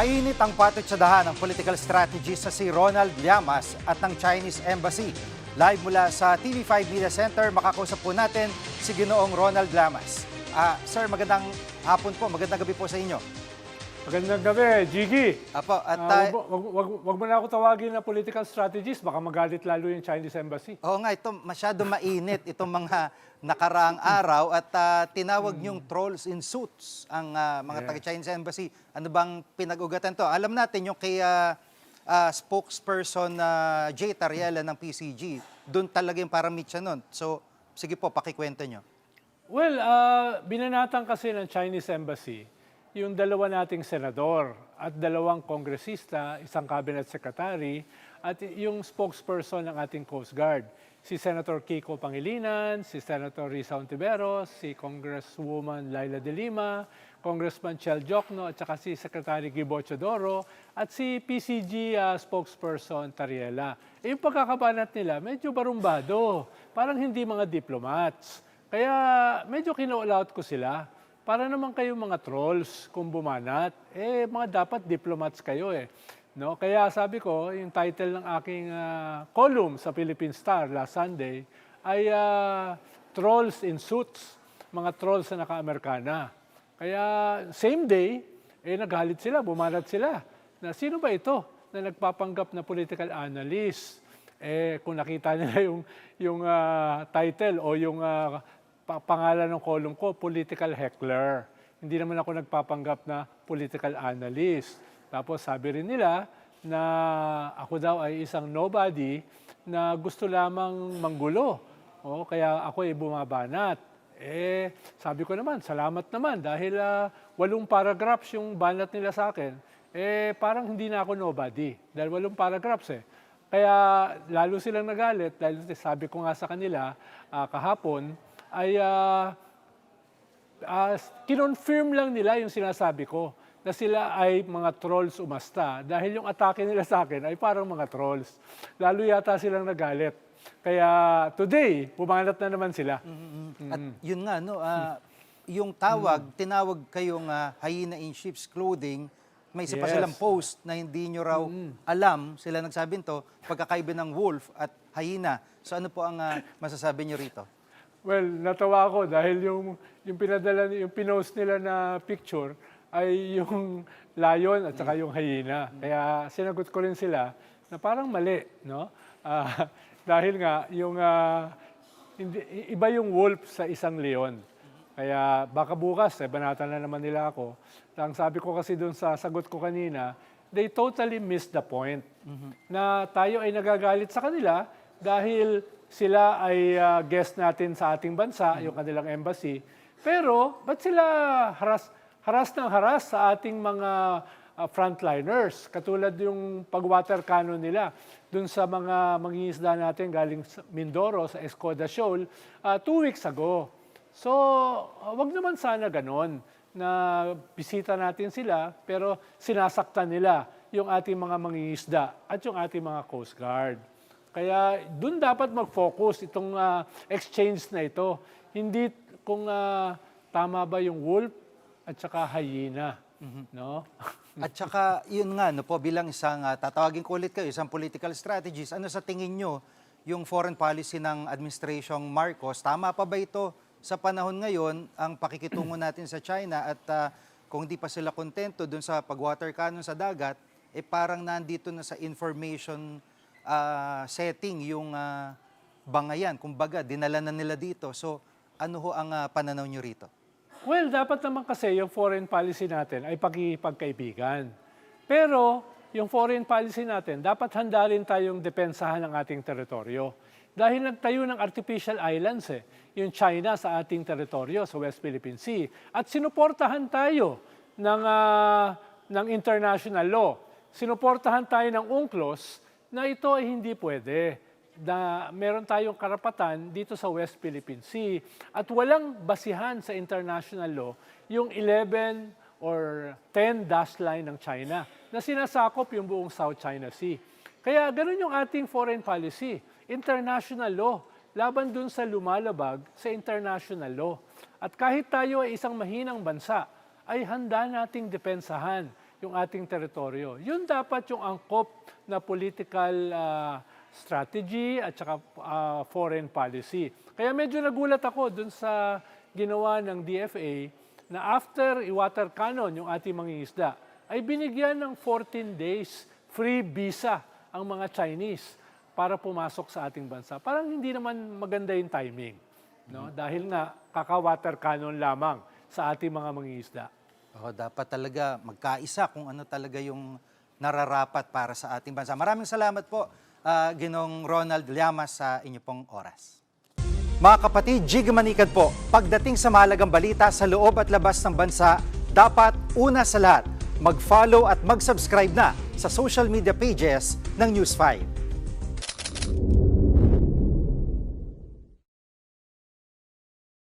Mainit ang patutsadahan ng political strategist sa si Ronald Llamas at ng Chinese Embassy. Live mula sa TV5 Media Center, makakausap po natin si Ginoong Ronald Llamas. Sir, magandang hapon po, magandang gabi po sa inyo. Magandang gabi, Jiggy. Apo, at Wag mo na ako tawagin na political strategist, baka magalit lalo yung Chinese Embassy. oo nga, ito masyado mainit itong mga nakaraang araw at tinawag niyong trolls in suits ang mga taga-Chinese Embassy. Ano bang pinag-ugatan to? Alam natin yung kay spokesperson Jay Tariela ng PCG, doon talaga yung paramit siya nun. So, sige po, pakikwento nyo. Well, binanatan kasi ng Chinese Embassy yung dalawa nating senador at dalawang kongresista, isang cabinet secretary, at yung spokesperson ng ating Coast Guard. Si Senator Kiko Pangilinan, si Senator Risa Ontiveros, si Congresswoman Laila de Lima, Congressman Chel Jokno, at saka si Secretary Gibo Chodoro, at si PCG spokesperson Tariela. Yung pagkakabanat nila, medyo barumbado, parang hindi mga diplomats. Kaya medyo kino-all-out ko sila. Para naman kayo mga trolls kung bumanat, mga dapat diplomats kayo eh. No? Kaya sabi ko, yung title ng aking column sa Philippine Star last Sunday ay Trolls in Suits, mga trolls na naka-Amerikana. Kaya same day, naghalit sila, bumanat sila. Na sino ba ito na nagpapanggap na political analyst? Kung nakita nila yung title o yung pangalan ng column ko, political heckler. Hindi naman ako nagpapanggap na political analyst. Tapos sabi rin nila na ako daw ay isang nobody na gusto lamang manggulo. Kaya ako ay bumabanat. Sabi ko naman, salamat naman dahil 8 paragraphs yung banat nila sa akin. Parang hindi na ako nobody dahil 8 paragraphs eh. Kaya lalo silang nagalit dahil sabi ko nga sa kanila kahapon, ay kinonfirm lang nila yung sinasabi ko na sila ay mga trolls umasta dahil yung atake nila sa akin ay parang mga trolls. Lalo yata silang nagalit. Kaya today, pumanat na naman sila. At yun nga, no, yung tawag, tinawag kayong hyena in sheep's clothing, may isa pa Yes. silang post na hindi nyo raw alam, sila nagsabi nito, pagkakaiba ng wolf at hyena. So ano po ang masasabi nyo rito? Well, natawa ako dahil yung pinadala, yung pinost nila na picture ay yung lion at saka yung hyena. Kaya sinagot ko rin sila na parang mali, no? Dahil nga yung iba yung wolf sa isang leon. Kaya baka bukas banatan na naman nila ako. Ang sabi ko kasi doon sa sagot ko kanina, they totally missed the point. Na tayo ay nagagalit sa kanila dahil sila ay guest natin sa ating bansa, yung kanilang embassy. Pero, ba't sila haras sa ating mga frontliners? Katulad yung pag-water cannon nila dun sa mga mangingisda natin galing sa Mindoro, sa Escoda Shoal, 2 weeks ago. So, wag naman sana ganon na bisita natin sila, pero sinasaktan nila yung ating mga mangingisda at yung ating mga Coast Guard. Kaya doon dapat mag-focus itong exchange na ito. Hindi kung tama ba yung wolf at saka hyena. No? At saka, yun nga, no po, bilang isang, tatawagin ko ulit kayo, isang political strategist, ano sa tingin nyo yung foreign policy ng administrasyong Marcos? Tama pa ba ito sa panahon ngayon, ang pakikitungo natin sa China at kung hindi pa sila kontento dun sa pag-water cannon sa dagat, parang nandito na sa information setting yung bangayan. Kumbaga, dinala na nila dito. So, ano ho ang pananaw nyo rito? Well, dapat naman kasi yung foreign policy natin ay pagkikipagkaibigan. Pero yung foreign policy natin, dapat handa rin tayong depensahan ng ating teritoryo. Dahil nagtayo ng artificial islands yung China sa ating teritoryo, sa West Philippine Sea. At sinuportahan tayo ng international law. Sinuportahan tayo ng UNCLOS na ito ay hindi pwede. Na meron tayong karapatan dito sa West Philippine Sea at walang basihan sa international law yung 11 or 10 dash line ng China na sinasakop yung buong South China Sea. Kaya ganun yung ating foreign policy, international law, laban dun sa lumalabag sa international law. At kahit tayo ay isang mahinang bansa, ay handa nating depensahan yung ating teritoryo. Yun dapat yung angkop na political strategy at saka foreign policy. Kaya medyo nagulat ako dun sa ginawa ng DFA na after i-water cannon yung ating mangingisda, ay binigyan ng 14 days free visa ang mga Chinese para pumasok sa ating bansa. Parang hindi naman maganda yung timing. No? Dahil nga, kaka-water cannon lamang sa ating mga mangingisda. Dapat talaga magkaisa kung ano talaga yung nararapat para sa ating bansa. Maraming salamat po, Ginoong Ronald Llamas, sa inyo pong oras. Mga kapatid, Jig Manikad po, pagdating sa mahalagang balita sa loob at labas ng bansa, dapat una sa lahat, mag-follow at mag-subscribe na sa social media pages ng News 5.